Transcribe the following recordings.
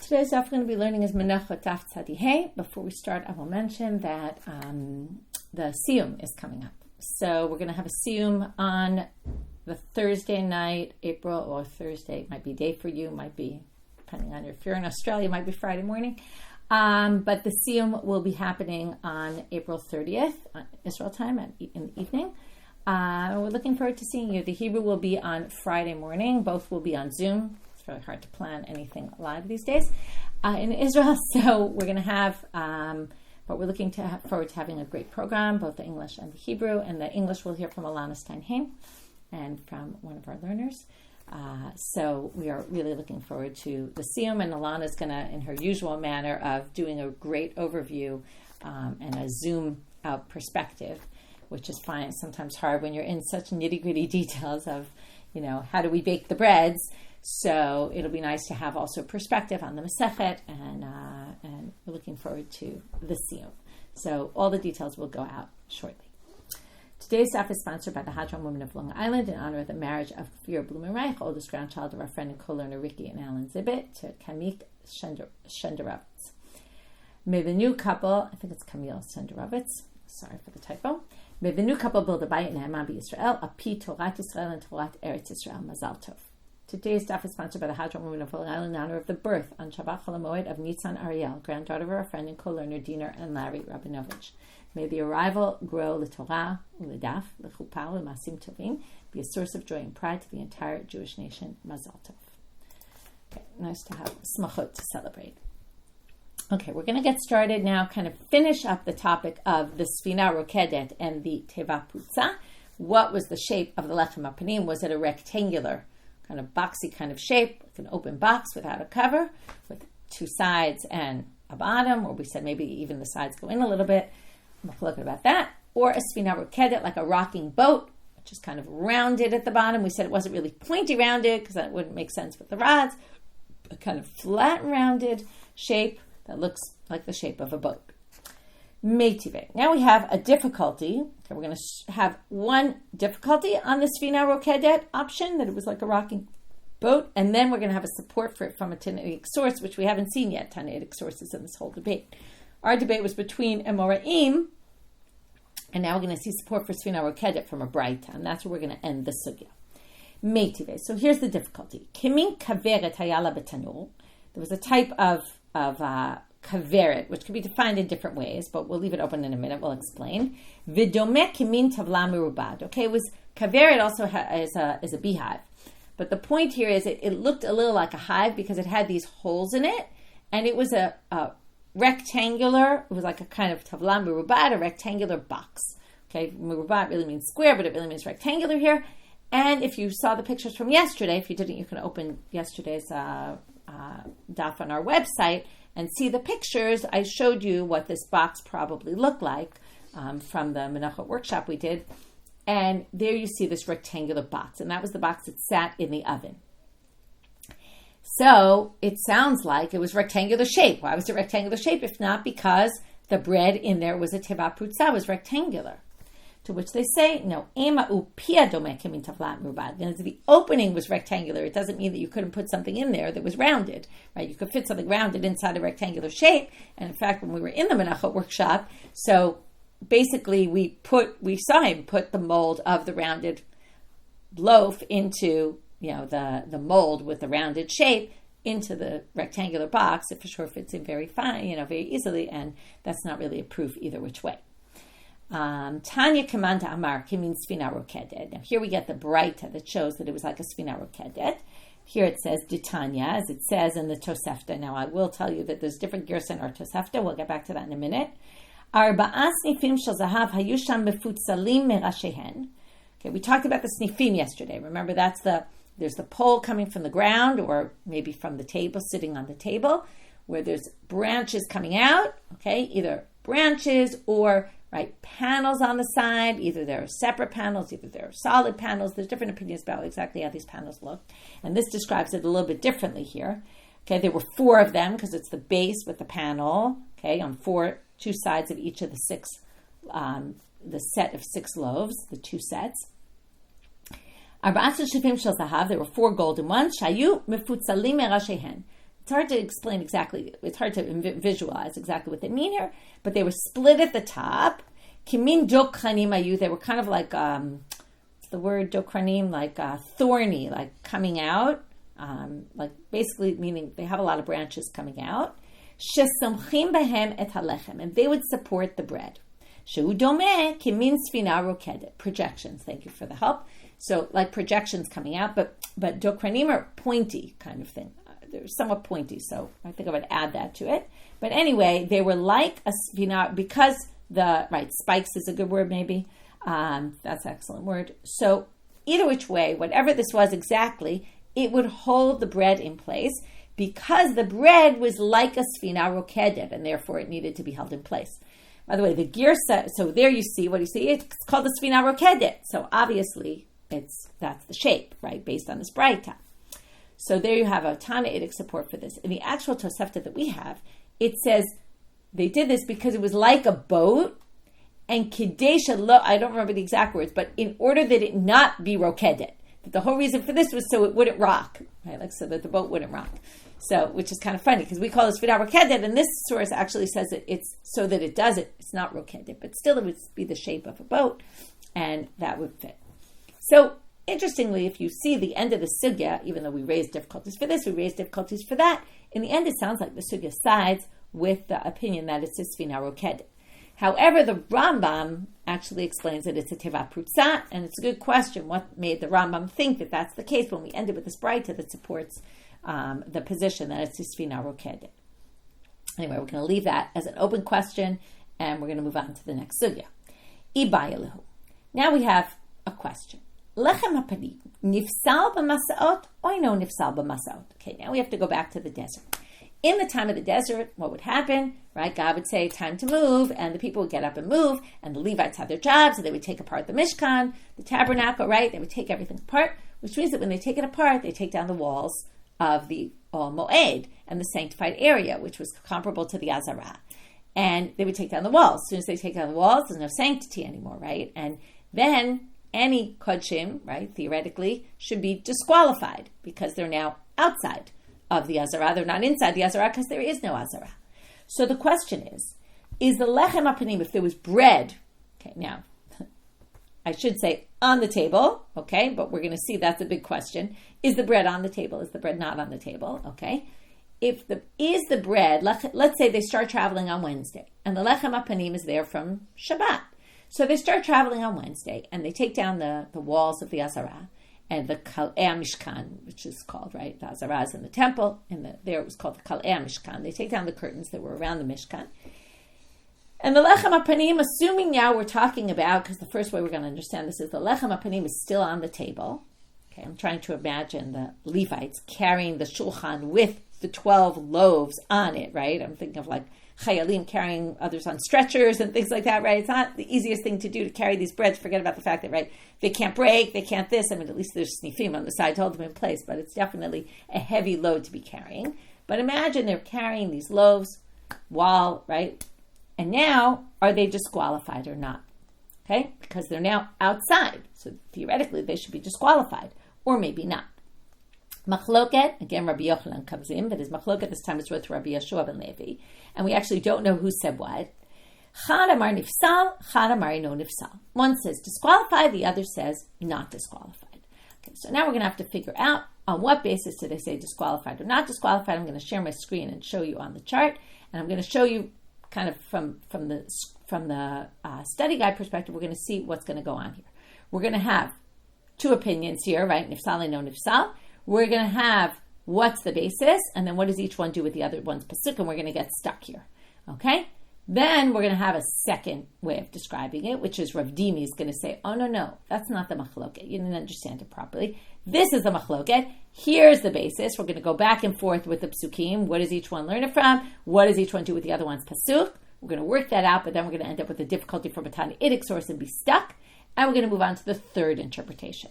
Today's daf we're going to be learning is Menachot daf tzadi. Before we start, I will mention that the siyum is coming up. So we're going to have a siyum on the Thursday night, April, or Thursday. It might be day for you, might be, depending on if you're in Australia, it might be Friday morning. But the siyum will be happening on April 30th, Israel time, in the evening. We're looking forward to seeing you. The Hebrew will be on Friday morning. Both will be on Zoom. It's really hard to plan anything live these days in Israel. So we're going to have, but we're looking forward to having a great program, both the English and the Hebrew. And the English we'll hear from Alana Steinheim and from one of our learners. So we are really looking forward to the siyum, and Alana is going to, in her usual manner of doing a great overview and a zoom out perspective, which is fine, sometimes hard when you're in such nitty-gritty details of, how do we bake the breads. So it'll be nice to have also perspective on the Masechet, and we're looking forward to the siyum. So all the details will go out shortly. Today's daf is sponsored by the Hadron women of Long Island in honor of the marriage of Kfir Blumenreich, oldest grandchild of our friend and co-learner Ricky and Alan Zibit, to Kamik Shenderovitz. May the new couple, I think it's Camille Shenderovitz, sorry for the typo. May the new couple build a bayit ne'eman b'Yisrael, a pi Torat Yisrael and Torat Eretz Yisrael. Mazal tov. Today's daf is sponsored by the Hadron women of Long Island in honor of the birth on Shabbat Chol HaMoed of Nisan Ariel, granddaughter of our friend and co-learner Diner and Larry Rabinovich. May the arrival grow l'Torah, l'Daf, l'Chuppah, l'Masim Tovim, be a source of joy and pride to the entire Jewish nation. Mazal tov. Okay, nice to have smachot to celebrate. Okay, we're going to get started now, kind of finish up the topic of the Sfina Rokedet and the Teva Putza. What was the shape of the lechem hapanim? Was it a rectangular, kind of boxy kind of shape, like an open box without a cover, with two sides and a bottom, or we said maybe even the sides go in a little bit. I'm looking about that. Or a Sfina Rokedet, like a rocking boat, which is kind of rounded at the bottom. We said it wasn't really pointy rounded because that wouldn't make sense with the rods. A kind of flat rounded shape that looks like the shape of a boat. Meitive. Now we have a difficulty. Okay, we're going to have one difficulty on the Sfina Rokedet option, that it was like a rocking boat, and then we're going to have a support for it from a Tannaitic source, which we haven't seen yet, Tannaitic sources in this whole debate. Our debate was between Amoraim, and now we're going to see support for Sfina Rokedet from a Braita, and that's where we're going to end the sugya. Meitive. So here's the difficulty. Kimin kaveret hayala betanur. There was a type of kaveret, which can be defined in different ways, but we'll leave it open in a minute. We'll explain. Vidome kimin tavla merubad. Okay, it was kaveret also is a beehive, but the point here is it looked a little like a hive because it had these holes in it, and it was a rectangular. It was like a kind of tavla merubad, a rectangular box. Okay, merubad really means square, but it really means rectangular here. And if you saw the pictures from yesterday, if you didn't, you can open yesterday's daf on our website and see the pictures. I showed you what this box probably looked like from the Menachot workshop we did. And there you see this rectangular box. And that was the box that sat in the oven. So it sounds like it was rectangular shape. Why was it rectangular shape? If not because the bread in there was a teva putza, was rectangular. To which they say, no, ema upia dome kemin tavlat merubad. And the opening was rectangular. It doesn't mean that you couldn't put something in there that was rounded, right? You could fit something rounded inside a rectangular shape. And in fact, when we were in the Menachot workshop, so basically we saw him put the mold of the rounded loaf into, the mold with the rounded shape into the rectangular box. It for sure fits in very fine, very easily. And that's not really a proof either which way. Tanya Kamanta Amar Kimin Sfina Rokedet. Now here we get the Braita that shows that it was like a Sfina Rokedet. Here it says Ditanya, as it says in the Tosefta. Now I will tell you that there's different gersa in our Tosefta. We'll get back to that in a minute. Arba'as snifim shel zahav hayu sham mefutzalim merashehen. Okay, we talked about the snifim yesterday. Remember, there's the pole coming from the ground, or maybe from the table, sitting on the table, where there's branches coming out. Okay, either branches or panels on the side. Either there are separate panels, either there are solid panels. There's different opinions about exactly how these panels look. And this describes it a little bit differently here. Okay, there were 4 of them because it's the base with the panel, okay, on 2 sides of each of the 6, the set of 6 loaves, the 2 sets. There were 4 golden ones. Shayu mefutzalim merashehen. it's hard to explain exactly. It's hard to visualize exactly what they mean here. But they were split at the top. Kimin dokranim ayu. They were kind of like what's the word dokranim? Like thorny, like coming out. Like basically meaning they have a lot of branches coming out. Shesomchim behem et halechem, and they would support the bread. Shehu domeh kimin sfina rokedet. Projections. Thank you for the help. So like projections coming out, but dokranim are pointy kind of thing. They're somewhat pointy, so I think I would add that to it. But anyway, they were like a sfina because spikes is a good word maybe. That's an excellent word. So either which way, whatever this was exactly, it would hold the bread in place because the bread was like a sfina rokedet, and therefore it needed to be held in place. By the way, the girsa, so there you see, what do you see? It's called the sfina rokedet. So obviously, that's the shape, right, based on this braita. So there you have a Tannaitic support for this. In the actual Tosefta that we have, it says they did this because it was like a boat, and Kedesha lo, I don't remember the exact words, but in order that it not be rokedet. The whole reason for this was so it wouldn't rock, right? Like so that the boat wouldn't rock. So, which is kind of funny because we call this sfina rokedet, and this source actually says it's so that it does it. It's not rokedet, but still it would be the shape of a boat, and that would fit. So, interestingly, if you see the end of the sugya, even though we raised difficulties for this, we raised difficulties for that, in the end it sounds like the sugya sides with the opinion that it's a sfina rokedet. However, the Rambam actually explains that it's a teva prutza, and it's a good question. What made the Rambam think that that's the case when we ended with this braita that supports the position that it's a sfina rokedet? Anyway, we're going to leave that as an open question, and we're going to move on to the next sugya. Ibayalahu. Now we have a question. Lechem hapanim nifsal b'masaot or no nifsal b'masaot? Okay, now we have to go back to the desert. In the time of the desert, what would happen, right? God would say, time to move, and the people would get up and move, and the Levites had their jobs, and they would take apart the Mishkan, the Tabernacle, right? They would take everything apart, which means that when they take it apart, they take down the walls of the Moed and the sanctified area, which was comparable to the Azarah. And they would take down the walls. As soon as they take down the walls, there's no sanctity anymore, right? And then any kodshim, right, theoretically, should be disqualified because they're now outside of the Azarah. They're not inside the Azarah because there is no Azarah. So the question is the lechem hapanim, if there was bread, okay, now, I should say on the table, okay, but we're going to see that's a big question. Is the bread on the table? Is the bread not on the table? Okay. Is the bread, let's say they start traveling on Wednesday, and the lechem hapanim is there from Shabbat. So they start traveling on Wednesday, and they take down the walls of the Azarah, and the Kal'ei Mishkan, which is called, right, the Azarah is in the temple, and there it was called the Kal'ei Mishkan. They take down the curtains that were around the Mishkan. And the lechem hapanim, assuming now we're talking about, because the first way we're going to understand this is the lechem hapanim is still on the table. Okay, I'm trying to imagine the Levites carrying the Shulchan with the 12 loaves on it, right? I'm thinking of like chayalim carrying others on stretchers and things like that, right? It's not the easiest thing to do to carry these breads. Forget about the fact that, right, they can't break, they can't this. I mean, at least there's snifim on the side to hold them in place, but it's definitely a heavy load to be carrying. But imagine they're carrying these loaves while, right, and now are they disqualified or not? Okay, because they're now outside. So theoretically, they should be disqualified, or maybe not. Machloket, again, Rabbi Yochanan comes in, but his machloket this time is wrote to Rabbi Yehoshua ben Levi, and we actually don't know who said what. Chad amar nifsal, chad amar no nifsal. One says disqualified, the other says not disqualified. Okay, so now we're going to have to figure out on what basis did they say disqualified or not disqualified. I'm going to share my screen and show you on the chart, and I'm going to show you kind of from the study guide perspective. We're going to see what's going to go on here. We're going to have two opinions here, right? Nifsal and no nifsal. We're going to have what's the basis, and then what does each one do with the other one's pasuk, and we're going to get stuck here, okay? Then we're going to have a second way of describing it, which is Rav Dimi is going to say, oh, no, that's not the machloket. You didn't understand it properly. This is the machloket. Here's the basis. We're going to go back and forth with the psukim. What does each one learn it from? What does each one do with the other one's pasuk? We're going to work that out, but then we're going to end up with a difficulty from a Tannaitic source and be stuck, and we're going to move on to the third interpretation,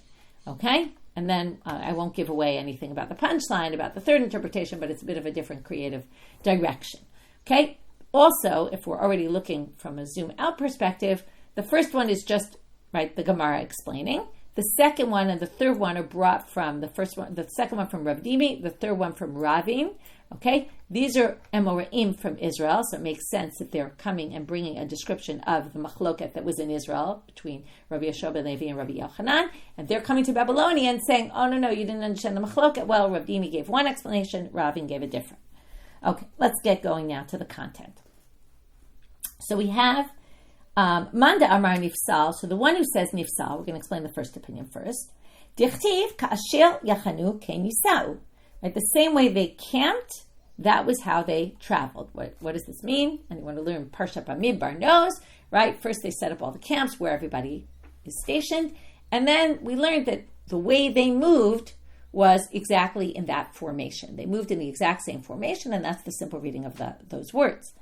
okay? And then I won't give away anything about the punchline, about the third interpretation, but it's a bit of a different creative direction. Okay? Also, if we're already looking from a zoom out perspective, the first one is just, right, the Gemara explaining. The second one and the third one are brought from the second one from Ravin, the third one from Ravin. Okay, these are Amoraim from Israel, so it makes sense that they're coming and bringing a description of the machloket that was in Israel between Rabbi Yehoshua ben Levi and Rabbi Yochanan, and they're coming to Babylonia and saying, oh no, you didn't understand the machloket. Well, Ravin gave one explanation, Ravin gave a different. Okay, let's get going now to the content. So we have Manda Amar Nifsal, so the one who says Nifsal, we're going to explain the first opinion first. Dichtiv ka'asher yachanu ken yisau. Right, the same way they camped, that was how they traveled. What does this mean? Anyone who learned Parshat Bamidbar knows, right? First they set up all the camps where everybody is stationed, and then we learned that the way they moved was exactly in that formation. They moved in the exact same formation, and that's the simple reading of those words.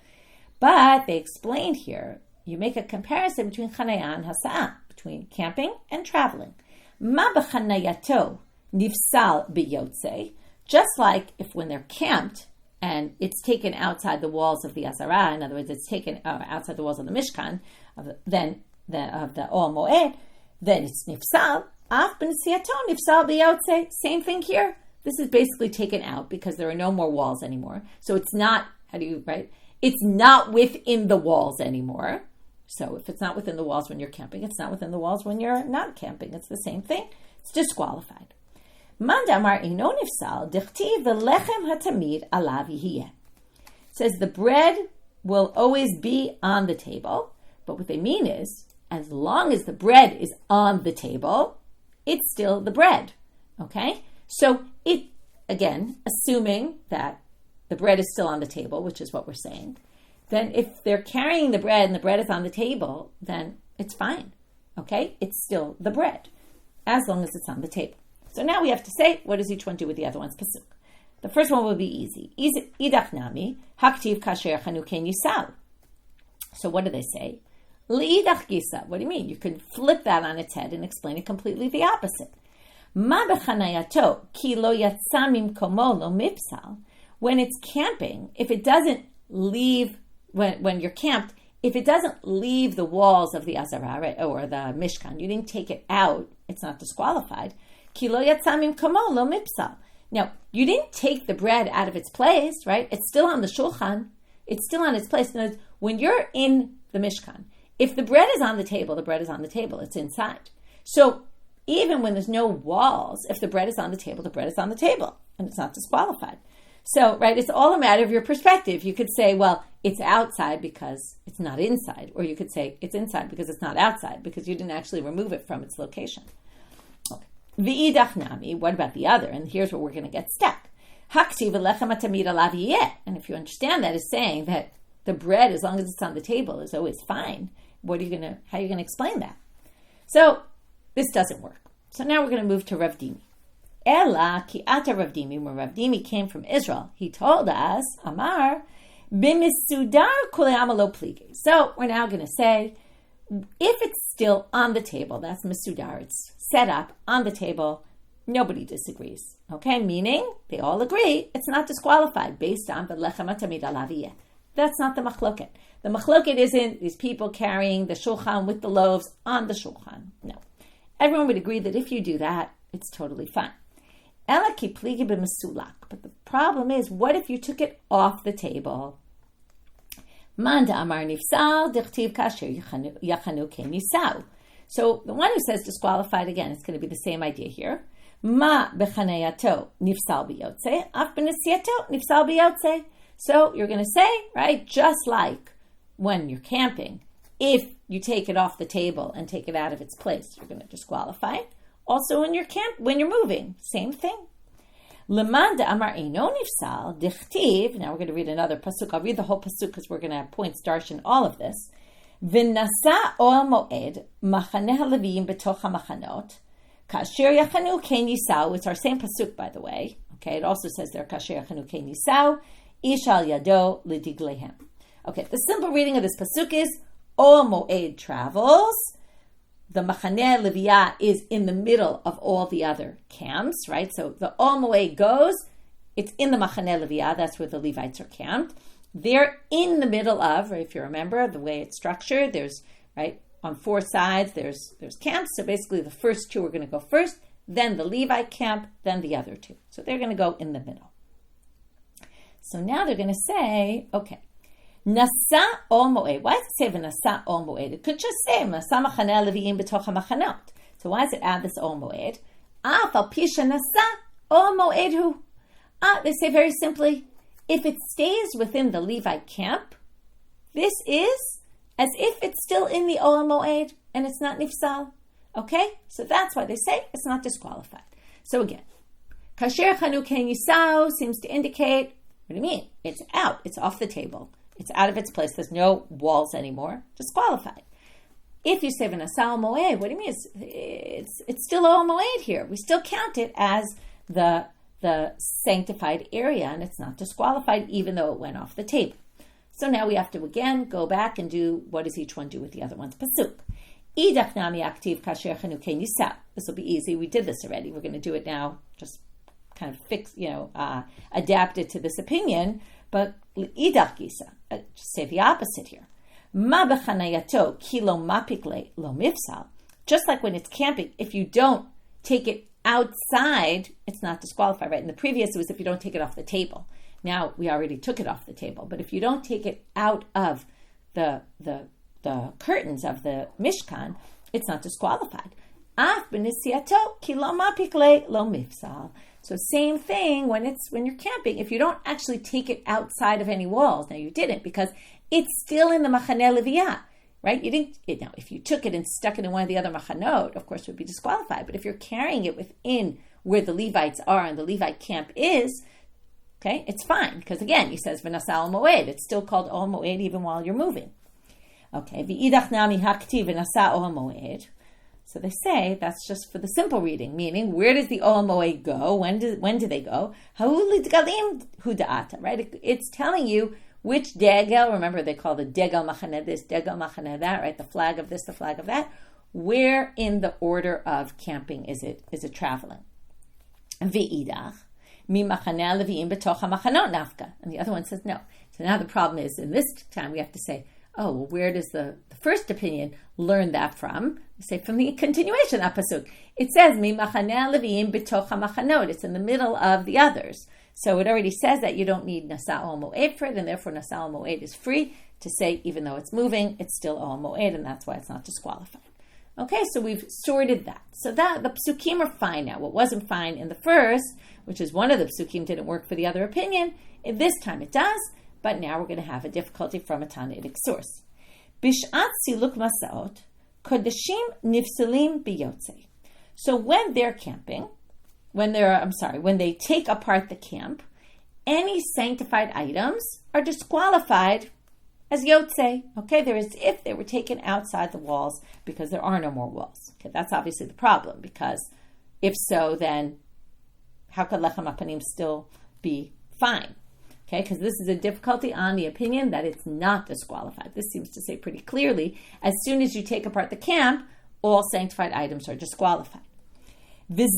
But they explained here, you make a comparison between chanaya and hasa'ah, between camping and traveling. Ma b'chanayato nifsal b'yotzei. Just like if when they're camped and it's taken outside the walls of the Azara, in other words, it's taken outside the walls of the Mishkan, of the Ol Moed, then it's nifsal. Af b'nesiato nifsal b'yotzei. Same thing here. This is basically taken out because there are no more walls anymore. So it's not, it's not within the walls anymore. So if it's not within the walls when you're camping, it's not within the walls when you're not camping. It's the same thing. It's disqualified. Mandamar ino nifsal dichtiv the lechem hatamid alav yihiyeh. Says the bread will always be on the table, but what they mean is, as long as the bread is on the table, it's still the bread. Okay? So it, again, assuming that the bread is still on the table, which is what we're saying, then if they're carrying the bread and the bread is on the table, then it's fine. Okay? It's still the bread, as long as it's on the table. So now we have to say, what does each one do with the other one's pasuk? The first one will be easy. Idach nami, haktiv kasher chanuken yisal. So what do they say? Li'idach gisa. What do you mean? You can flip that on its head and explain it completely the opposite. Ma b'chanayato ki lo yatzamim komo lo mipsal. When it's camping, if it doesn't leave, when you're camped, if it doesn't leave the walls of the Azara or the Mishkan, you didn't take it out, it's not disqualified. Now, you didn't take the bread out of its place, right? It's still on the Shulchan. It's still on its place. Now, when you're in the Mishkan, if the bread is on the table, the bread is on the table. It's inside. So even when there's no walls, if the bread is on the table, the bread is on the table, and it's not disqualified. So, right, it's all a matter of your perspective. You could say, well, it's outside because it's not inside. Or you could say it's inside because it's not outside, because you didn't actually remove it from its location. V'idach nami, what about the other? And here's where we're going to get stuck. Haktiv lechem hatamid alav yiyeh. And if you understand that as saying that the bread, as long as it's on the table, is always fine, how are you going to explain that? So this doesn't work. So now we're going to move to Rav Dimi. Ela ki ata Rav Dimi, when Rav Dimi came from Israel, he told us, Amar, b'misudar kulei amalo pligi. So we're now going to say, if it's still on the table, that's misudar, it's set up on the table, nobody disagrees. Okay, meaning they all agree it's not disqualified based on the lechem hatamid alav yiheh. That's not the machloket. The machloket isn't these people carrying the shulchan with the loaves on the shulchan. No. Everyone would agree that if you do that, it's totally fine. Ela ki pligi b'mesulak. But the problem is, what if you took it off the table? Manda amar nifsal dichtiv kasher yachanu ken yisau. So the one who says disqualified, again, it's going to be the same idea here. Ma b'chanayato nifsal b'yotzei, af b'nesiato nifsal b'yotzei. So you're going to say, right, just like when you're camping, if you take it off the table and take it out of its place, you're going to disqualify. Also when you're moving, same thing. Lemanda amar eino nifsal dichtiv. Now we're going to read another pasuk. I'll read the whole pasuk because we're going to have points darshan all of this. V'nasa ol moed machaneh halevim betoch hamachanot kasher yachanu ken yisau. It's our same pasuk, by the way. Okay, it also says there kasher yachanu ken yisau ish al yado lidiglehem. Okay, the simple reading of this pasuk is ol moed travels. The Machaneh Leviah is in the middle of all the other camps, right? So the Ol Moed goes, it's in the Machaneh Leviah, that's where the Levites are camped. They're in the middle of, right, if you remember the way it's structured, there's, right, on four sides, there's camps. So basically the first two are going to go first, then the Levi camp, then the other two. So they're going to go in the middle. So now they're going to say, okay, Nasa ol moed. Why does it say v'nasa ol moed? It could just say Nasa machaneh leviim b'toch hamachanot. So why does it add this ol moed? Af al pisha nasa ol moed hu. They say very simply, if it stays within the Levi camp, this is as if it's still in the ol moed and it's not nifsal. Okay, so that's why they say it's not disqualified. So again, kasher chanuk ken yisau seems to indicate, what do you mean? It's out. It's off the table. It's out of its place. There's no walls anymore. Disqualified. If you say v'nasal moed, what do you mean? It's still ol moed here. We still count it as the sanctified area, and it's not disqualified even though it went off the table. So now we have to again go back and do, what does each one do with the other one's pasuk? Idach nami aktiv kasher chanukei yisau. This will be easy. We did this already. We're going to do it now. Just kind of adapt it to this opinion. But idach gisa, just say the opposite here. Ma b'chanayato ki lo mapikle lo mifsal. Just like when it's camping, if you don't take it outside, it's not disqualified, right? In the previous, it was if you don't take it off the table. Now we already took it off the table. But if you don't take it out of the curtains of the Mishkan, it's not disqualified. Af b'nisiato ki lo mapikle lo mifsal. So same thing when you're camping. If you don't actually take it outside of any walls, now you didn't because it's still in the machaneh leviyah, right? You didn't. Now, if you took it and stuck it in one of the other machanot, of course, it would be disqualified. But if you're carrying it within where the Levites are and the Levite camp is, okay, it's fine because again, he says v'nasa al moed. It's still called ol moed even while you're moving. Okay, v'idach nami haktiv v'nasa ol moed. So they say that's just for the simple reading, meaning where does the ol moed go? When do they go? Ha'ulidgalim huda'ata, right? It's telling you which degel. Remember, they call the degel machaneh this, degel machaneh that, right? The flag of this, the flag of that. Where in the order of camping is it traveling? V'idach mi machaneh leviim b'toch hamachanot nafka, and the other one says no. So now the problem is in this time we have to say, oh, well, where does the first opinion learn that from? We say from the continuation of pasuk. It says, Mi machaneh leviim b'toch hamachanot. It's in the middle of the others. So it already says that you don't need nasa ol moed for it, and therefore nasa ol moed is free to say, even though it's moving, it's still ol moed, and that's why it's not disqualified. Okay, so we've sorted that. So that the psukim are fine now. What wasn't fine in the first, which is one of the psukim didn't work for the other opinion, this time it does. But now we're going to have a difficulty from a Tannaitic source. Bishat siluk masaot, kodeshim nifsalim biyotze. So when they're camping, when they take apart the camp, any sanctified items are disqualified as yotze. Okay, they're as if they were taken outside the walls because there are no more walls. Okay, that's obviously the problem because if so, then how could lechem hapanim still be fine? Okay, because this is a difficulty on the opinion that it's not disqualified. This seems to say pretty clearly, as soon as you take apart the camp, all sanctified items are disqualified. But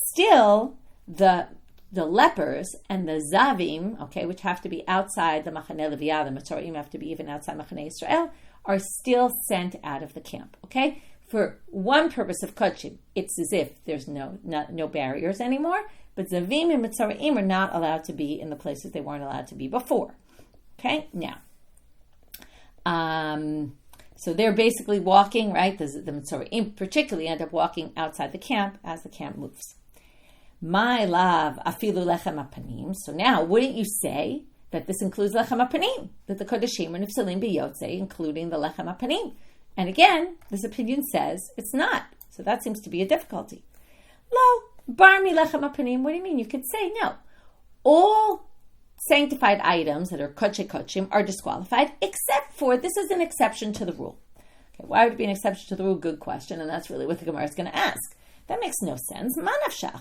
still, the lepers and the zavim, okay, which have to be outside the machaneh leviyah, the Mitzorim have to be even outside machaneh Israel, are still sent out of the camp. Okay. For one purpose of kodshim, it's as if there's no barriers anymore, but zavim and mitzorim are not allowed to be in the places they weren't allowed to be before. Okay, now, so they're basically walking, right? The mitzorim particularly end up walking outside the camp as the camp moves. My love, afilu lechem hapanim. So now, wouldn't you say that this includes lechem hapanim? That the kodeshim are nifsalim biyotze, including the lechem hapanim? And again, this opinion says it's not. So that seems to be a difficulty. Lo, bar mi lechem hapanim. What do you mean? You could say no. All sanctified items that are kodshim are disqualified, except for, this is an exception to the rule. Okay, why would it be an exception to the rule? Good question. And that's really what the Gemara is going to ask. That makes no sense. Manafshach.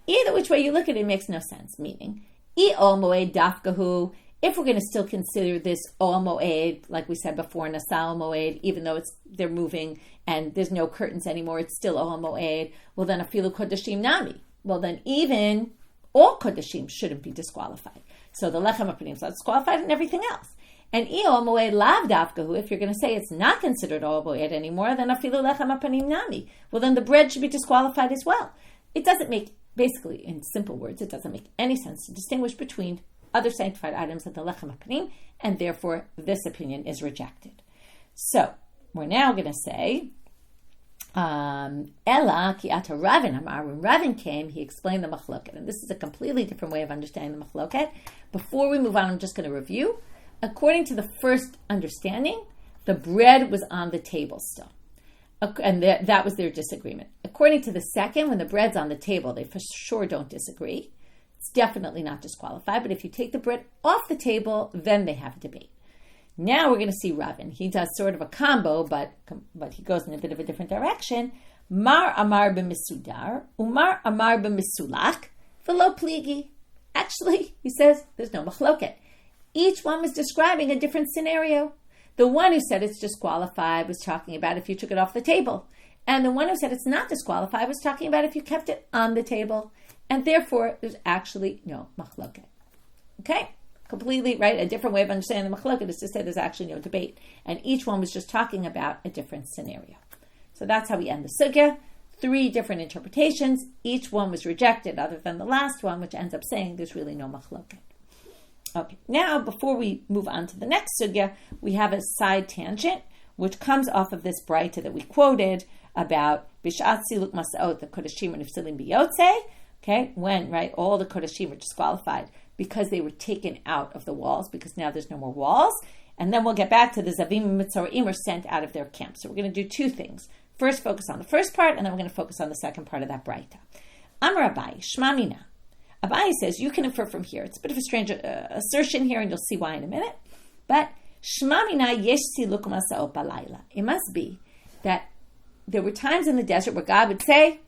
Either which way you look at it makes no sense. Meaning, I ol moed dafkahu. If we're going to still consider this ol moed, like we said before, nasa ol moed, even though they're moving and there's no curtains anymore, it's still ol moed. Well, then afilu kodeshim nami. Well, then even all kodeshim shouldn't be disqualified. So the lechem hapanim is not disqualified and everything else. And io moed lav davkahu, if you're going to say it's not considered all moed anymore, then afilu lechem hapanim nami. Well, then the bread should be disqualified as well. It doesn't make, basically, in simple words, it doesn't make any sense to distinguish between other sanctified items and the lechem hapanim, and therefore this opinion is rejected. So we're now going to say, Ella ki ata Ravin amar. When Ravin came, he explained the machloket, and this is a completely different way of understanding the machloket. Before we move on, I'm just going to review. According to the first understanding, the bread was on the table still, and that was their disagreement. According to the second, when the bread's on the table, they for sure don't disagree. It's definitely not disqualified, but if you take the bread off the table, then they have a debate. Now we're going to see Ravin. He does sort of a combo, but he goes in a bit of a different direction. Mar amar b'misudar, umar amar b'misulach, v'lo pligi. Actually, he says, there's no machloket. Each one was describing a different scenario. The one who said it's disqualified was talking about if you took it off the table. And the one who said it's not disqualified was talking about if you kept it on the table. And therefore, there's actually no machloket. Okay? Completely, right? A different way of understanding the machloket is to say there's actually no debate. And each one was just talking about a different scenario. So that's how we end the sugya. 3 different interpretations. Each one was rejected other than the last one, which ends up saying there's really no machloket. Okay, now before we move on to the next sugya, we have a side tangent, which comes off of this braita that we quoted about Bishat Siluk Masaot, the Kodashim and Nifsalim Biyotze, okay, when, right, all the Kodashim were disqualified because they were taken out of the walls, because now there's no more walls. And then we'll get back to the Zavim and Mitzorim were sent out of their camp. So we're going to do 2 things. First, focus on the first part, and then we're going to focus on the second part of that braita. Amar Rabbi, Shma Mina. Abai says, you can infer from here. It's a bit of a strange assertion here, and you'll see why in a minute. But Shma Mina yesh siluk masa'ot balayla. It must be that there were times in the desert where God would say,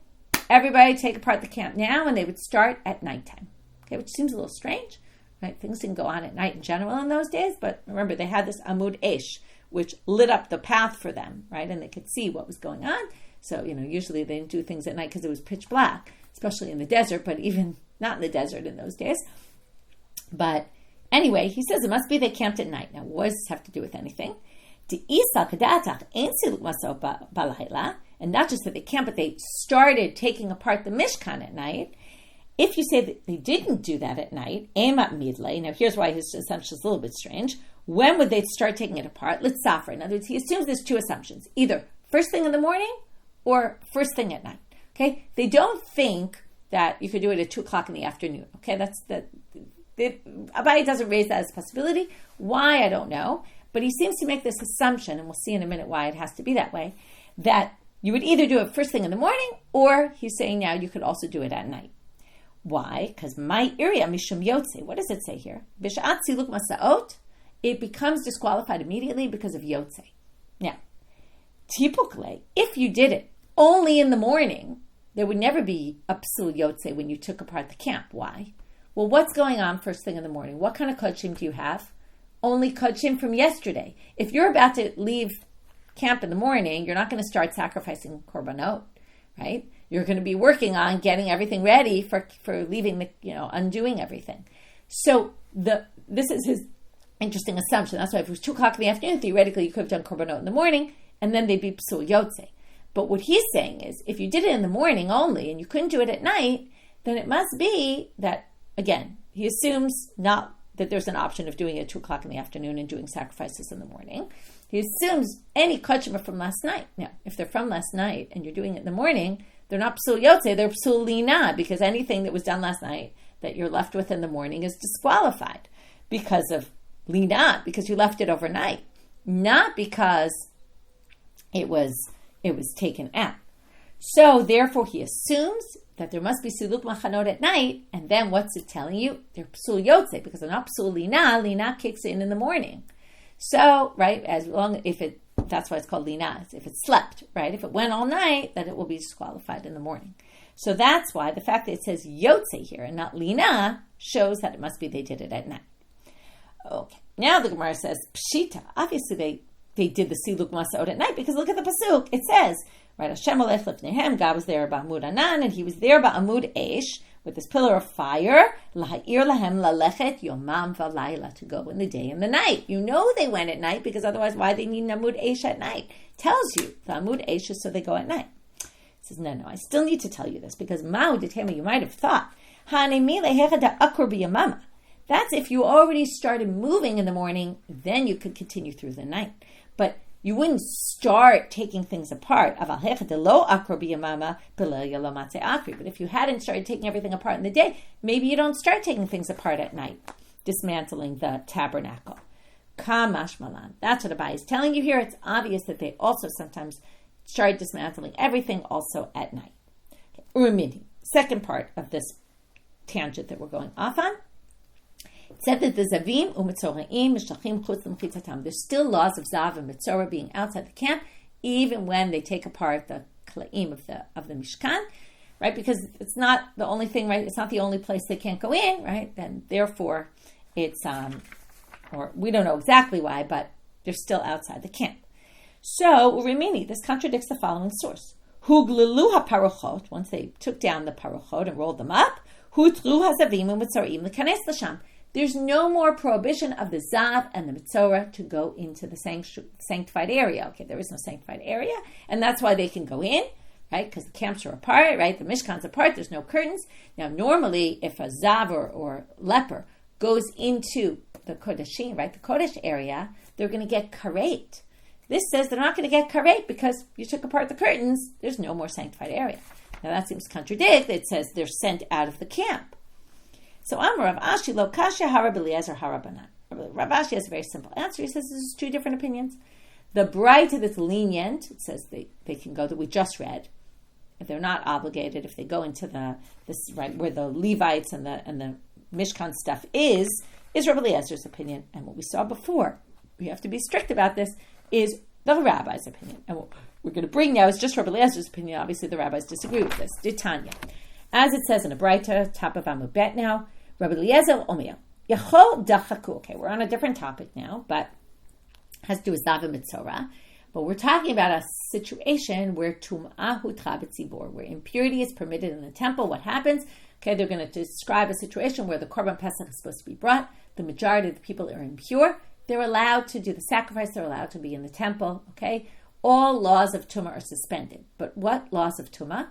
everybody take apart the camp now, and they would start at nighttime. Okay, which seems a little strange, right? Things didn't go on at night in general in those days, but remember, they had this amud esh, which lit up the path for them, right? And they could see what was going on. So, usually they didn't do things at night because it was pitch black, especially in the desert, but even not in the desert in those days. But anyway, he says it must be they camped at night. Now, what does this have to do with anything? And not just that they camped, but they started taking apart the Mishkan at night. If you say that they didn't do that at night, now here's why his assumption is a little bit strange. When would they start taking it apart? Let's suffer. In other words, he assumes there's 2 assumptions. Either first thing in the morning or first thing at night. Okay? They don't think that you could do it at 2 o'clock in the afternoon. Okay? Abai doesn't raise that as a possibility. Why? I don't know. But he seems to make this assumption, and we'll see in a minute why it has to be that way, that you would either do it first thing in the morning, or he's saying now you could also do it at night. Why? Because my area, mishum yotze. What does it say here? Bishat siluk masaot. It becomes disqualified immediately because of yotze. Now, tipukle, if you did it only in the morning, there would never be a psul yotze when you took apart the camp. Why? Well, what's going on first thing in the morning? What kind of kodshim do you have? Only kodshim from yesterday. If you're about to leave camp in the morning, you're not going to start sacrificing korbanot, right? You're going to be working on getting everything ready for leaving undoing everything. So this is his interesting assumption. That's why if it was 2 o'clock in the afternoon, theoretically you could have done korbanot in the morning, and then they'd be psul yotze. But what he's saying is, if you did it in the morning only, and you couldn't do it at night, then it must be that, again, he assumes not that there's an option of doing it at 2 o'clock in the afternoon and doing sacrifices in the morning. He assumes any kodshim are from last night. Now, if they're from last night and you're doing it in the morning, they're not psul yotze, they're psul lina, because anything that was done last night that you're left with in the morning is disqualified because of lina, because you left it overnight, not because it was taken out. So therefore he assumes that there must be siluk machanot at night, and then what's it telling you? They're psul yotze, because they're not psul lina kicks in the morning. So, right, that's why it's called lina, if it slept, right? If it went all night, then it will be disqualified in the morning. So that's why the fact that it says yotze here and not lina shows that it must be they did it at night. Okay, now the Gemara says, pshita, obviously they did the siluk masaot at night, because look at the pasuk, it says, right, Hashem alech lifnehem, God was there ba'amud anan, and he was there ba'amud esh, with this pillar of fire, laha'ir lahem lalechet yomam v'layla, to go in the day and the night. You know they went at night, because otherwise why they need an amud eish at night? Tells you the amud eish is so they go at night. He says, no, I still need to tell you this, because ma'u detema, you might have thought, that's if you already started moving in the morning, then you could continue through the night. But you wouldn't start taking things apart. But if you hadn't started taking everything apart in the day, maybe you don't start taking things apart at night, dismantling the tabernacle. That's what Rabbi is telling you here. It's obvious that they also sometimes start dismantling everything also at night. Okay. Second part of this tangent that we're going off on. It said that the zavim u'mitzoraim mishlachim chutz l'mchitzatam. There's still laws of zav and mitzorah being outside the camp, even when they take apart the klaim of the mishkan, right? Because it's not the only thing, right? It's not the only place they can't go in, right? And therefore, it's or we don't know exactly why, but they're still outside the camp. So urimini, this contradicts the following source. Huglalu haparochot. Once they took down the parochot and rolled them up, hutru hazavim u'mitzoraim l'kanes l'sham. There's no more prohibition of the zav and the mitzorah to go into the sanctified area. Okay, there is no sanctified area, and that's why they can go in, right? Because the camps are apart, right? The mishkan's apart. There's no curtains. Now, normally, if a zav or leper goes into the kodeshim, right, the kodesh area, they're going to get karet. This says they're not going to get karet because you took apart the curtains. There's no more sanctified area. Now, that seems to contradict. It says they're sent out of the camp. So Amar Rav Ashi lo kasha Rabbi Eliezer harabanan. Rav Ashi has a very simple answer. He says this is two different opinions. The bright that's lenient, it says they can go, that we just read. If they're not obligated, if they go into this right where the Levites and the Mishkan stuff is Rabbi Eliezer's opinion. And what we saw before, we have to be strict about this, is the rabbi's opinion. And what we're going to bring now is just Rabbi Eliezer's opinion. Obviously the rabbis disagree with this. Ditanya. As it says in a Braita, top of Amud Bet now, Rabbi Eliezer Omer, Yachol dachaku. Okay, we're on a different topic now, but has to do with Zav and Mitzorah. But we're talking about a situation where Tum'ah hutra b'tzibor, where impurity is permitted in the temple. What happens? Okay, they're going to describe a situation where the Korban Pesach is supposed to be brought. The majority of the people are impure. They're allowed to do the sacrifice. They're allowed to be in the temple. Okay, all laws of Tumah are suspended. But what laws of Tumah?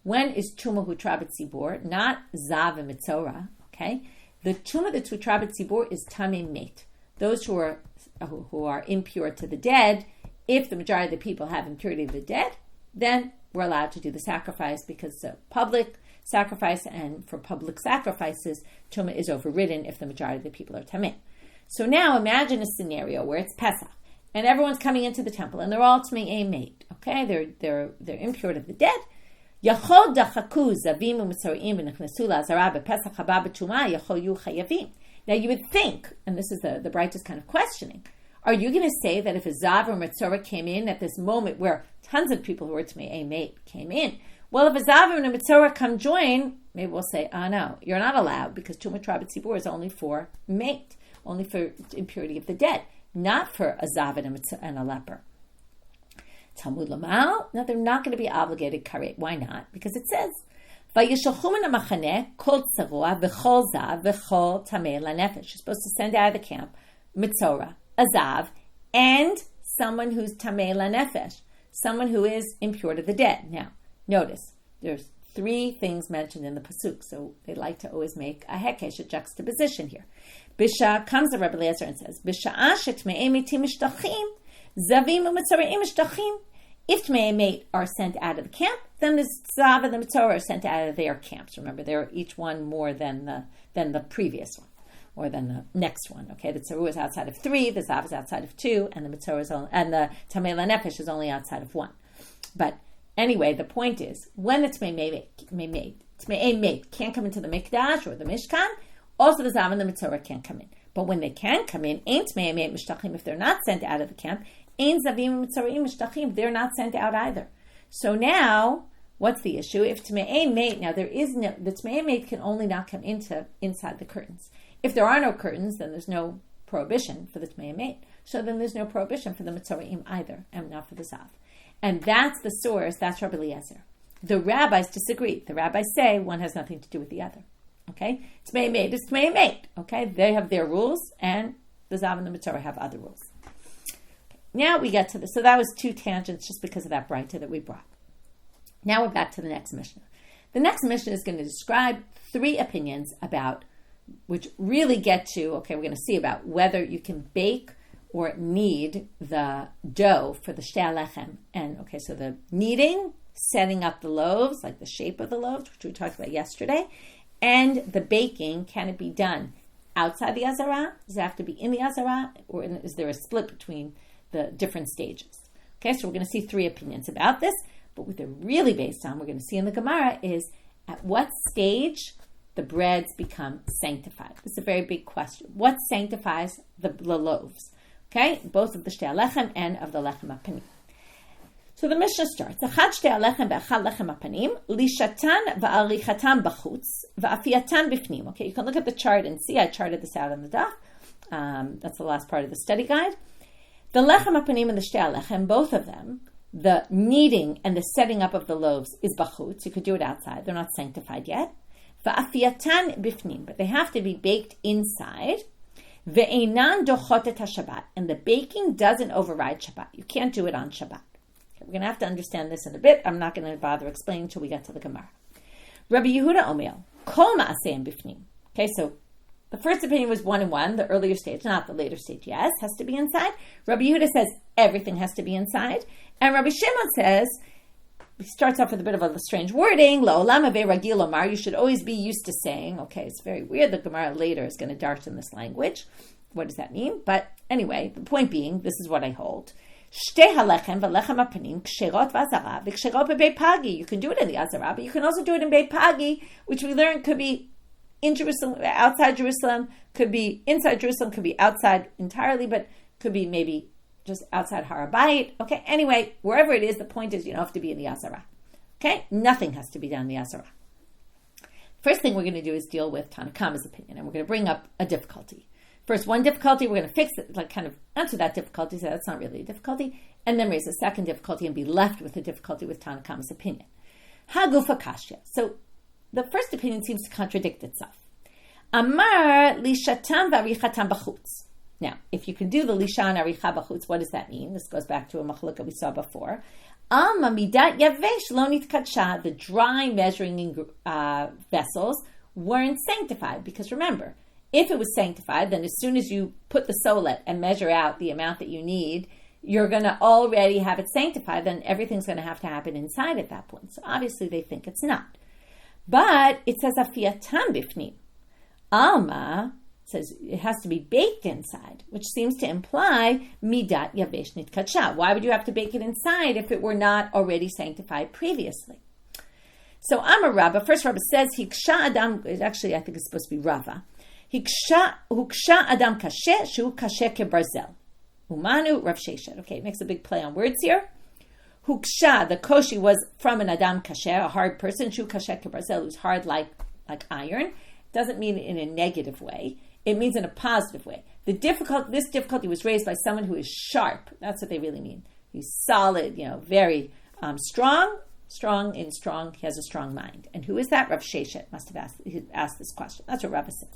When is Tumah hutra b'tzibor? Not Zav and Mitzorah. Okay, the Tumah that's hutra b'tzibor is tamei met. Those who are impure to the dead. If the majority of the people have impurity of the dead, then we're allowed to do the sacrifice because it's a public sacrifice, and for public sacrifices, Tumah is overridden if the majority of the people are tamei. So now imagine a scenario where it's Pesach and everyone's coming into the temple and they're all tamei met. Okay, they're impure to the dead. Yachol dachaku zavim u'mitzoraim v'nechnesu la'azara b'Pesach haba b'tumah yachol yu chayavim. Now you would think, and this is the Bright is kind of questioning, are you going to say that if a Zav or Mitzorah came in at this moment where tons of people who were Tamei Mate came in, well, if a Zav and a Mitzorah come join, maybe we'll say, no, you're not allowed because Tumah Trabat Tzibur is only for mate, only for impurity of the dead, not for a Zav and a leper. Talmud Lamal, now they're not going to be obligated karet. Why not? Because it says, You're supposed to send out of the camp Mitzorah, Azav, and someone who's tamei lanefesh, someone who is impure to the dead. Now, notice, there's three things mentioned in the pasuk, so they like to always make a hekesh, a juxtaposition here. Bisha comes to Rabbi Eliezer and says, Bisha shetmei metim mishtachim, zavim u'mitzoraim mishtachim. If tamei mate are sent out of the camp, then the Zav and the Mitzorah are sent out of their camps. Remember, they're each one more than the previous one, or than the next one. Okay, the Tzarua is outside of 3, the Zav is outside of 2, and the Mitzorah is and the Tamei Lanefesh is only outside of 1. But anyway, the point is, when the Tamei mate can't come into the Mikdash or the Mishkan, also the Zav and the Mitzorah can't come in. But when they can come in, ain't Tamei mate mishtachim, if they're not sent out of the camp, ain't Zavim Mitzoraim mishtachim, they're not sent out either. So now, what's the issue? If Tamei mate, now there is no, the Tamei mate can only not come inside the curtains. If there are no curtains, then there's no prohibition for the Tamei mate. So then there's no prohibition for the Mitzoraim either, and not for the Zav. And that's the source, that's Rabbi Eliezer. The rabbis disagree. The rabbis say one has nothing to do with the other. Okay? It's made, it's made. Okay? They have their rules, and the Zav and the Mitzvah have other rules. Okay. Now we get to this. So that was 2 tangents just because of that Braita that we brought. Now we're back to the next Mishnah. The next Mishnah is going to describe 3 opinions about, which really get to, okay, we're going to see about whether you can bake or knead the dough for the shtei lechem. And, okay, so the kneading, setting up the loaves, like the shape of the loaves, which we talked about yesterday, and the baking, can it be done outside the Azara? Does it have to be in the Azara? Or is there a split between the different stages? Okay, so we're going to see 3 opinions about this. But what they're really based on, we're going to see in the Gemara, is at what stage the breads become sanctified. This is a very big question. What sanctifies the loaves? Okay, both of the shtei lechem and of the lechem hapanim. So the Mishnah starts, Achad shtei lechem ve'achad lechem hapanim, lishatan va'arichatan b'chutz, va'afiyatan b'fnim. Okay, you can look at the chart and see, I charted this out on the daf. That's the last part of the study guide. The lechem hapanim and the shtei lechem, both of them, the kneading and the setting up of the loaves is bachutz. You could do it outside. They're not sanctified yet. Va'afiyatan bifnim, but they have to be baked inside. Ve'einan dochot et haShabbat, and the baking doesn't override Shabbat. You can't do it on Shabbat. Okay, we're going to have to understand this in a bit. I'm not going to bother explaining until we get to the Gemara. Rabbi Yehuda Omer, kol ma'aseim bifnim. Okay, so the first opinion was 1 and 1, the earlier stage, not the later stage. Yes, has to be inside. Rabbi Yehuda says everything has to be inside. And Rabbi Shimon says, he starts off with a bit of a strange wording, la'olam havei ragil omar, you should always be used to saying, okay, it's very weird, the Gemara later is going to darshan this language. What does that mean? But anyway, the point being, this is what I hold. Shtei halechem v'lechem hapanim ksherot v'azara v'ksherot b'beit pagi. You can do it in the Azara, but you can also do it in Beit Pagi, which we learned could be in Jerusalem, outside Jerusalem, could be inside Jerusalem, could be outside entirely, but could be maybe just outside Har HaBayit. Okay, anyway, wherever it is, the point is you don't have to be in the Azara. Okay, nothing has to be done in the Azara. First thing we're going to do is deal with Tannaitic's opinion, and we're going to bring up a difficulty. First, one difficulty, we're going to fix it, like kind of answer that difficulty, so that's not really a difficulty, and then raise a second difficulty and be left with a difficulty with Tannaitic's opinion. Hagufa kashya. So the first opinion seems to contradict itself. Amar lishatan v'arichatan b'chutz. Now, if you can do the lishan aricha b'chutz, what does that mean? This goes back to a machlokah we saw before. Alma midat yavesh lo nitkadsha. The dry measuring vessels weren't sanctified, because remember, if it was sanctified, then as soon as you put the solet and measure out the amount that you need, you're going to already have it sanctified. Then everything's going to have to happen inside at that point. So obviously they think it's not. But it says afiyatan bifnim. Alma says it has to be baked inside, which seems to imply midat yavesh nitkadsha. Why would you have to bake it inside if it were not already sanctified previously? So Amar Rabba, first Rabba says hiksha adam. Actually, I think it's supposed to be Rava. Hiksha adam kashe shu kashe kebarzel. Umanu Rav Sheshet. Okay, it makes a big play on words here. Huksha, the koshi was from an adam kasher, a hard person. Shu kasher kebarzel, who's hard like iron. Doesn't mean in a negative way. It means in a positive way. This difficulty was raised by someone who is sharp. That's what they really mean. He's solid, very strong. He has a strong mind. And who is that? Rav Sheshet must have asked this question. That's what Rabbi says.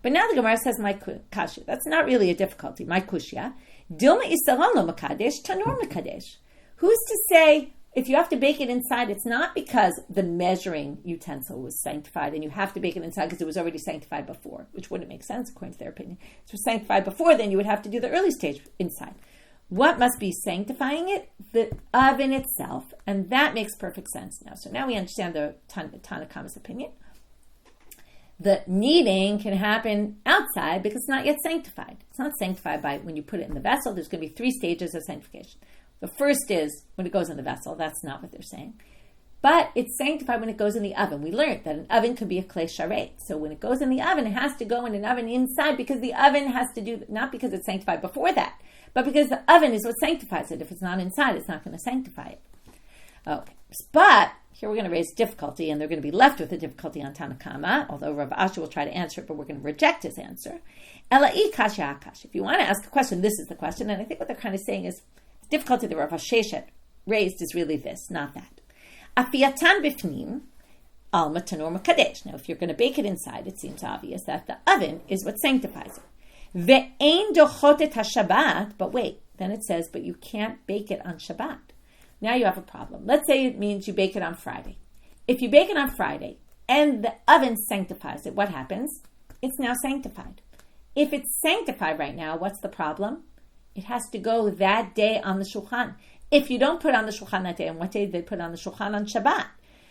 But now the Gemara says, my kasha. That's not really a difficulty. My kushya. Dilma isaron lo makadesh, tanor makadesh. Who's to say, if you have to bake it inside, it's not because the measuring utensil was sanctified and you have to bake it inside because it was already sanctified before, which wouldn't make sense according to their opinion. If it was sanctified before, then you would have to do the early stage inside. What must be sanctifying it? The oven itself. And that makes perfect sense now. So now we understand the Tannaitic's opinion. The kneading can happen outside because it's not yet sanctified. It's not sanctified by when you put it in the vessel. There's going to be 3 stages of sanctification. The first is when it goes in the vessel. That's not what they're saying. But it's sanctified when it goes in the oven. We learned that an oven could be a klei sharet. So when it goes in the oven, it has to go in an oven inside because the oven has to do, not because it's sanctified before that, but because the oven is what sanctifies it. If it's not inside, it's not going to sanctify it. Okay. But here we're going to raise difficulty, and they're going to be left with a difficulty on Tannaitic, although Rav Asher will try to answer it, but we're going to reject his answer. Ela'i kasha akash. If you want to ask a question, this is the question. And I think what they're kind of saying is, the difficulty that Rav Sheshet raised is really this, not that. Afiyatan bifnim, alma tanur makadesh. Now, if you're going to bake it inside, it seems obvious that the oven is what sanctifies it. Ve'ein dochotet haShabbat, but wait, then it says, but you can't bake it on Shabbat. Now you have a problem. Let's say it means you bake it on Friday. If you bake it on Friday and the oven sanctifies it, what happens? It's now sanctified. If it's sanctified right now, what's the problem? It has to go that day on the Shulchan. If you don't put on the Shulchan that day, and what day did they put on the Shulchan? On Shabbat.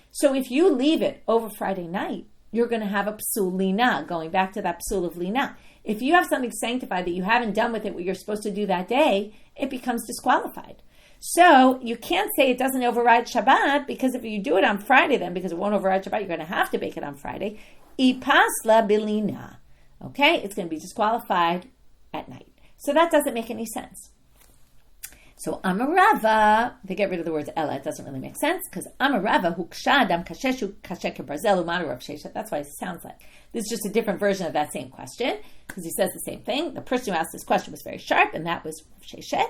So if you leave it over Friday night, you're going to have a psul lina, going back to that psul of lina. If you have something sanctified that you haven't done with it what you're supposed to do that day, it becomes disqualified. So you can't say it doesn't override Shabbat, because if you do it on Friday, then because it won't override Shabbat, you're going to have to bake it on Friday. Ipasla bilina. Okay, it's going to be disqualified at night. So that doesn't make any sense. So Amarava, they get rid of the words Ella. It doesn't really make sense, because Amarava hukshadam kasheshu kashek brazelu manu Rav Sheshet. That's why it sounds like this is just a different version of that same question, because he says the same thing. The person who asked this question was very sharp, and that was Rav Sheshet.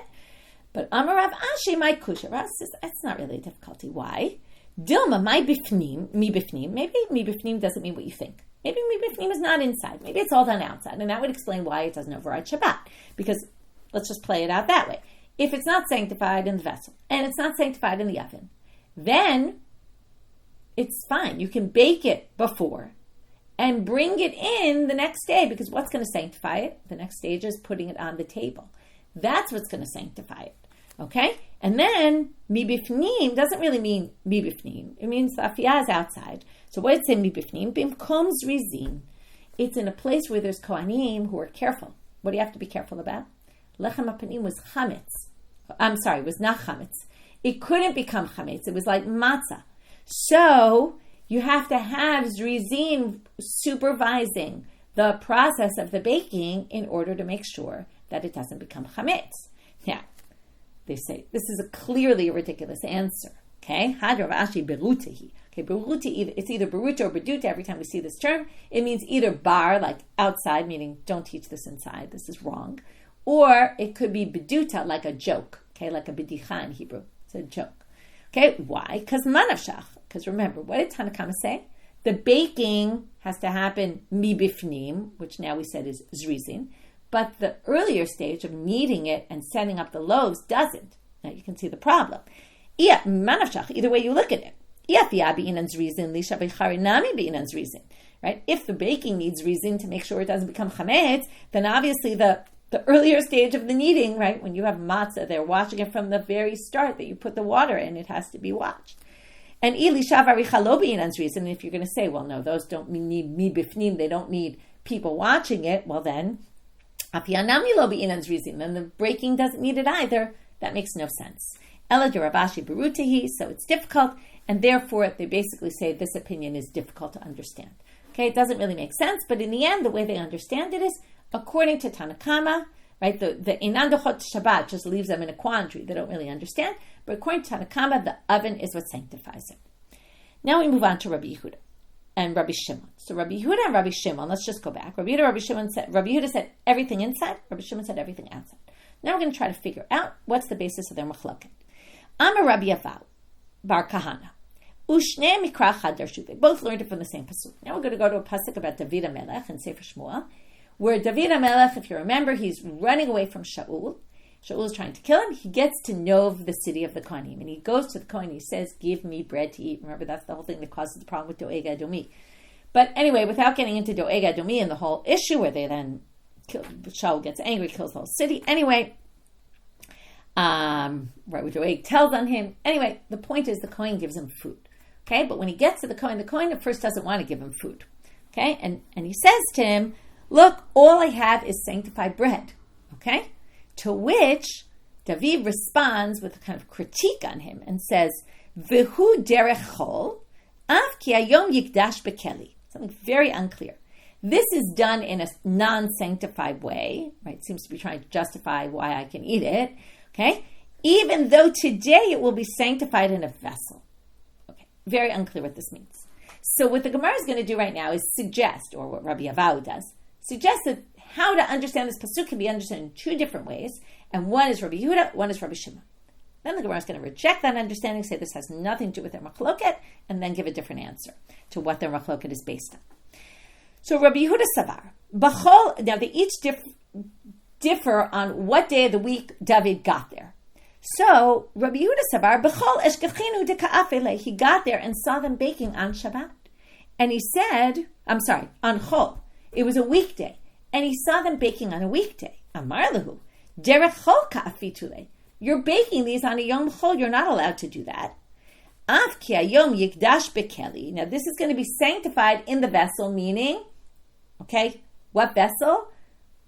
But Amarav Ashi my kusha. Rav says that's not really a difficulty. Why? Dilma my bifnim mi bifnim. Maybe mi bifnim doesn't mean what you think. Maybe mi bifnim is not inside. Maybe it's all done outside, and that would explain why it doesn't override Shabbat. Because let's just play it out that way. If it's not sanctified in the vessel and it's not sanctified in the oven, then it's fine. You can bake it before and bring it in the next day, because what's going to sanctify it? The next stage is putting it on the table. That's what's going to sanctify it. Okay? And then mi bifnim doesn't really mean mi bifnim. It means the afiyah is outside. So what does it say mi bifnim? Bimkom zrizin. It's in a place where there's kohanim who are careful. What do you have to be careful about? Lechem hapanim was chametz. It was not chametz. It couldn't become chametz. It was like matzah. So you have to have zrizin supervising the process of the baking in order to make sure that it doesn't become chametz. Now, they say this is clearly a ridiculous answer. Okay, Hadrav Ashi berutahi. Okay, beruta, it's either beruta or beduta. Every time we see this term, it means either bar, like outside, meaning don't teach this inside. This is wrong. Or it could be beduta, like a joke, okay, like a bedicha in Hebrew. It's a joke. Okay, why? Because manavshach. Because remember, what did Tannaitic say? The baking has to happen mi bifnim, which now we said is zrizin, but the earlier stage of kneading it and setting up the loaves doesn't. Now you can see the problem. Manavshach, either way you look at it. Right? If the baking needs zrizin to make sure it doesn't become chametz, then obviously the earlier stage of the kneading, right, when you have matzah, they're washing it from the very start that you put the water in, it has to be washed. And if you're going to say, well, no, those don't need mi bifnim, they don't need people watching it, well then, then the breaking doesn't need it either. That makes no sense. Ela de Ravashi berutahi, so it's difficult, and therefore they basically say this opinion is difficult to understand. Okay, it doesn't really make sense, but in the end, the way they understand it is, according to Tanakama, right, the Inan Dochot Shabbat just leaves them in a quandary. They don't really understand. But according to Tanakama, the oven is what sanctifies it. Now we move on to Rabbi Yehuda and Rabbi Shimon. So Rabbi Yehuda and Rabbi Shimon, let's just go back. Rabbi Yehuda said everything inside. Rabbi Shimon said everything outside. Now we're going to try to figure out what's the basis of their machloket. Amar Rabbi Aval Bar Kahana. Ushne Mikra Chad Darshu. They both learned it from the same pasuk. Now we're going to go to a pasuk about David HaMelech in Sefer Shmuel, where David HaMelech, if you remember, he's running away from Shaul. Shaul is trying to kill him. He gets to Nov, the city of the Kohanim, and he goes to the Kohen. He says, "Give me bread to eat." Remember, that's the whole thing that causes the problem with Doeg Adomi. But anyway, without getting into Doeg Adomi and the whole issue where they then kill, Shaul gets angry, kills the whole city. Anyway, right, where Doeg tells on him. Anyway, the point is the Kohen gives him food. Okay, but when he gets to the Kohen at first doesn't want to give him food. Okay, and he says to him, "Look, all I have is sanctified bread." Okay? To which David responds with a kind of critique on him and says, "V'hu derech chol, af ki hayom yikdash bekeli." Something very unclear. This is done in a non-sanctified way, right? Seems to be trying to justify why I can eat it. Okay? Even though today it will be sanctified in a vessel. Okay, very unclear what this means. So what the Gemara is going to do right now is suggest, or what Rabbi Avau does, suggest that how to understand this pasuk can be understood in two different ways, and one is Rabbi Yehuda, one is Rabbi Shimon. Then the Gemara is going to reject that understanding, say this has nothing to do with their machloket, and then give a different answer to what their machloket is based on. So Rabbi Yehuda Savar, B'chol, now they each differ on what day of the week David got there. So Rabbi Yehuda Savar, B'chol eshkachinu deka'afele, he got there and saw them baking on Shabbat. And he said, on Chol, it was a weekday, and he saw them baking on a weekday. Amar lehu, derech chol ka'afitule. You're baking these on a Yom Chol. You're not allowed to do that. Av ki hayom yikdash bekeli. Now this is going to be sanctified in the vessel, meaning, okay, what vessel?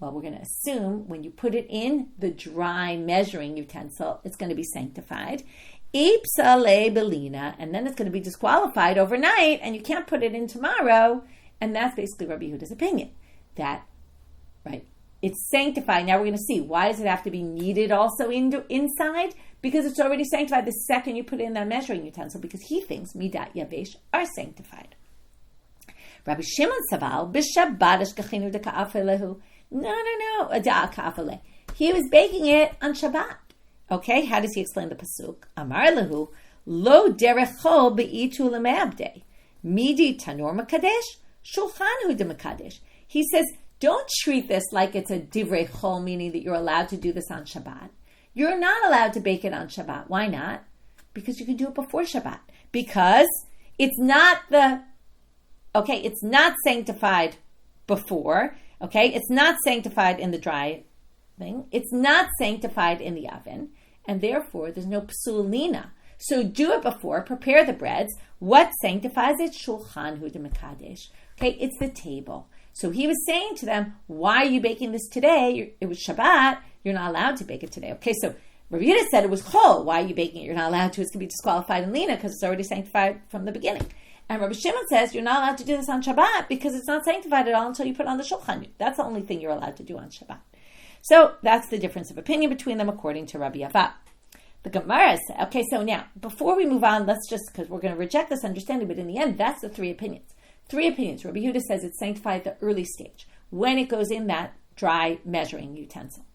Well, we're going to assume when you put it in the dry measuring utensil, it's going to be sanctified. Ipsale belina, and then it's going to be disqualified overnight, and you can't put it in tomorrow. And that's basically Rabbi Yehuda's opinion. That, right, it's sanctified. Now we're going to see, why does it have to be kneaded also inside? Because it's already sanctified the second you put it in that measuring utensil, because he thinks midat yavesh are sanctified. Rabbi Shimon Saval, b'Shabbat eshkachinu deka'afelehu. No, ka'afele. He was baking it on Shabbat. Okay, how does he explain the pasuk? Amar lehu, lo derech chol be'itu leme'abdei. Midi tanor makadesh, Shulchan hu de makadesh. He says, don't treat this like it's a divrei chol, meaning that you're allowed to do this on Shabbat. You're not allowed to bake it on Shabbat. Why not? Because you can do it before Shabbat. Because it's not it's not sanctified before. Okay, it's not sanctified in the dry thing. It's not sanctified in the oven. And therefore, there's no psulina. So do it before, prepare the breads. What sanctifies it? Shulchan hu de mekadesh. Okay, it's the table. So he was saying to them, why are you baking this today? It was Shabbat. You're not allowed to bake it today. Okay, so Rabbi Yehuda said it was chol. Why are you baking it? You're not allowed to. It's going to be disqualified in lina because it's already sanctified from the beginning. And Rabbi Shimon says you're not allowed to do this on Shabbat because it's not sanctified at all until you put it on the Shulchan. That's the only thing you're allowed to do on Shabbat. So that's the difference of opinion between them according to Rabbi Ava. The Gemara says, okay, so now, before we move on, let's just, because we're going to reject this understanding, but in the end, that's the three opinions. Three opinions. Rabbi Yehuda says it's sanctified at the early stage, when it goes in that dry measuring utensil.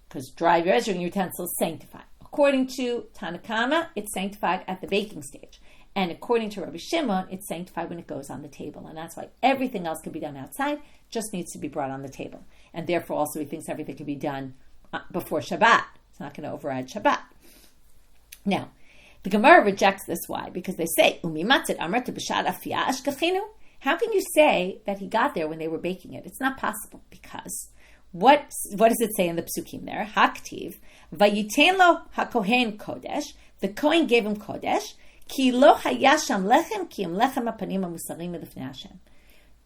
Because dry measuring utensil is sanctified. According to Tannaitic, it's sanctified at the baking stage. And according to Rabbi Shimon, it's sanctified when it goes on the table. And that's why everything else can be done outside, just needs to be brought on the table. And therefore also he thinks everything can be done before Shabbat. It's not going to override Shabbat. Now, the Gemara rejects this. Why? Because they say, how can you say that he got there when they were baking it? It's not possible, because what does it say in the psukim there? Haktiv, vayiten lo hakohen kodesh, the Kohen gave him kodesh, ki lo hayasham lechem, ki im lechem hapanim hamusarim milifnei Hashem.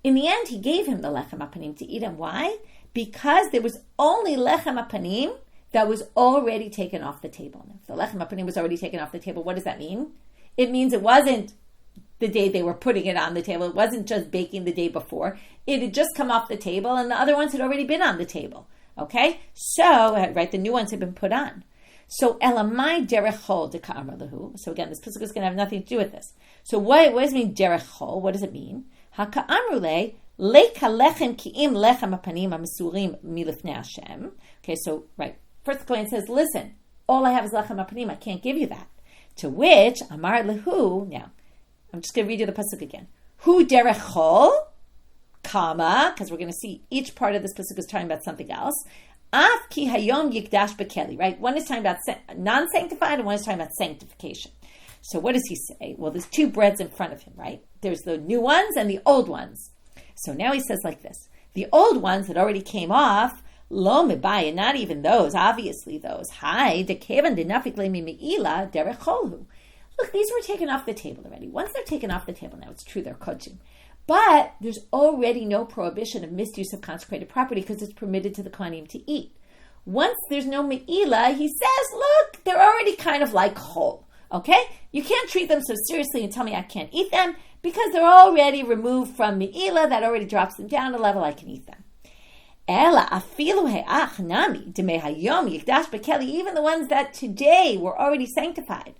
In the end, he gave him the lechem hapanim to eat him. Why? Because there was only lechem hapanim that was already taken off the table. Now, if the lechem hapanim was already taken off the table, what does that mean? It means it wasn't the day they were putting it on the table. It wasn't just baking the day before. It had just come off the table, and the other ones had already been on the table. Okay? So, right, the new ones had been put on. So, elamai derech chol deka'amar lehu. So again, this pasuk is going to have nothing to do with this. So what does it mean, derech chol? What does it mean? Haka'amru le, leika lechem ki'im lechem hapanim hamasurim milifnei Hashem. Okay, so, right. First the Kohen says, listen, all I have is lechem hapanim. I can't give you that. To which, amar lehu, now, I'm just going to read you the pasuk again. Hu derech chol, comma, because we're going to see each part of this pasuk is talking about something else. Af ki hayom yikdash bekeli, right? One is talking about non-sanctified and one is talking about sanctification. So what does he say? Well, there's two breads in front of him, right? There's the new ones and the old ones. So now he says like this. The old ones that already came off, lo mebaya, not even those, obviously those. Hi, dekevan denafik le mi'ila derech cholhu. Look, these were taken off the table already. Once they're taken off the table, now it's true they're kochim. But there's already no prohibition of misuse of consecrated property because it's permitted to the kohanim to eat. Once there's no me'ila, he says, look, they're already kind of like chol. Okay? You can't treat them so seriously and tell me I can't eat them because they're already removed from me'ila. That already drops them down to a level I can eat them. Ela afilu he'ach nami demei hayom yikdash bekeli, even the ones that today were already sanctified.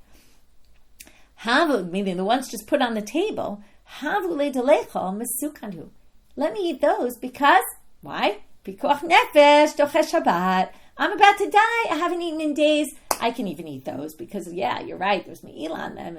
Havu, meaning the ones just put on the table, havu le'delechol mesukanhu. Let me eat those because, why? Pikuach nefesh doche Shabbat. I'm about to die. I haven't eaten in days. I can even eat those because, you're right, there's me'ila on them,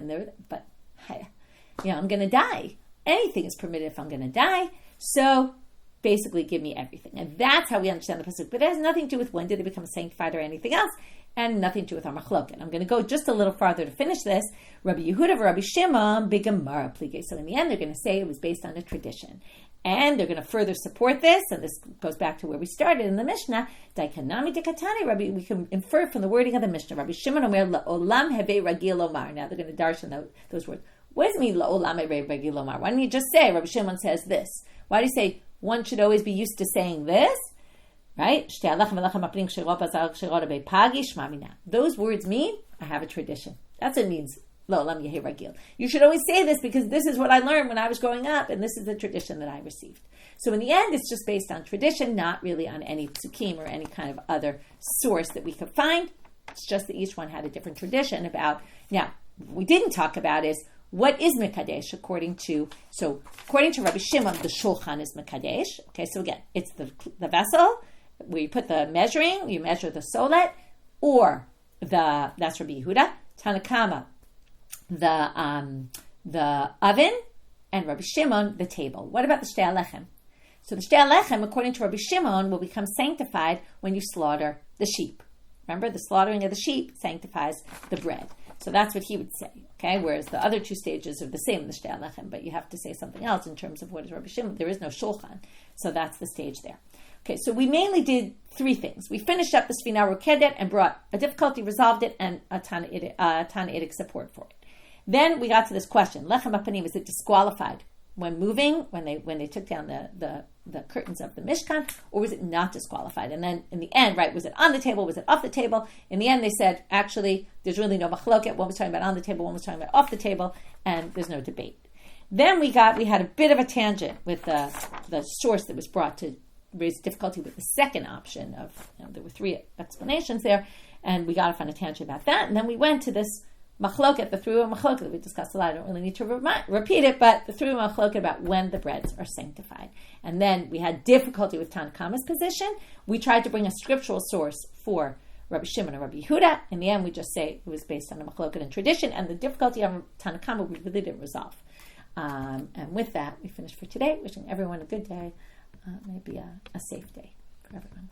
but I'm going to die. Anything is permitted if I'm going to die. So basically, give me everything. And that's how we understand the pasuk. But it has nothing to do with when did it become sanctified or anything else, and nothing to do with our machloket. I'm going to go just a little farther to finish this. Rabbi Yehuda, Rabbi Shimon, big Gemara plige. So in the end, they're going to say it was based on a tradition. And they're going to further support this, and this goes back to where we started in the Mishna. Daikanami dekatani, Rabbi, we can infer from the wording of the Mishna. Rabbi Shimon omer la'olam heve ragil omar. Now they're going to darshan those words. What does it mean la'olam heve ragil omar? Why don't you just say, Rabbi Shimon says this? Why do you say one should always be used to saying this? Right? Those words mean, I have a tradition. That's what it means. You should always say this because this is what I learned when I was growing up, and this is the tradition that I received. So in the end, it's just based on tradition, not really on any psukim or any kind of other source that we could find. It's just that each one had a different tradition about. Now, what we didn't talk about is what is Mekadesh according to Rabbi Shimon, the Shulchan is Mekadesh. Okay, so again, it's the vessel where you put the measuring, you measure the solet, or that's Rabbi Yehuda, Tanakama, the oven, and Rabbi Shimon, the table. What about the shtei lechem? So the shtei lechem, according to Rabbi Shimon, will become sanctified when you slaughter the sheep. Remember, the slaughtering of the sheep sanctifies the bread. So that's what he would say, okay? Whereas the other two stages are the same, the shtei lechem, but you have to say something else in terms of what is Rabbi Shimon. There is no Shulchan, so that's the stage there. Okay, so we mainly did three things. We finished up the Sfina Rokedet and brought a difficulty, resolved it, and a Tannaitic support for it. Then we got to this question: lechem hapanim, is it disqualified when moving, when they took down the curtains of the Mishkan, or was it not disqualified? And then in the end, right, was it on the table? Was it off the table? In the end, they said actually there's really no machloket. One was talking about on the table, one was talking about off the table, and there's no debate. Then we had a bit of a tangent with the source that was brought to raise difficulty with the second option of, there were three explanations there, and we got off on a tangent about that. And then we went to this machloket, the three machloket that we discussed a lot. I don't really need to repeat it, but the three machloket about when the breads are sanctified. And then we had difficulty with Tanakama's position. We tried to bring a scriptural source for Rabbi Shimon and Rabbi Yehuda. In the end, we just say it was based on a machloket and tradition, and the difficulty of Tanakama we really didn't resolve. And with that, we finished for today. Wishing everyone a good day. Maybe a safe day for everyone.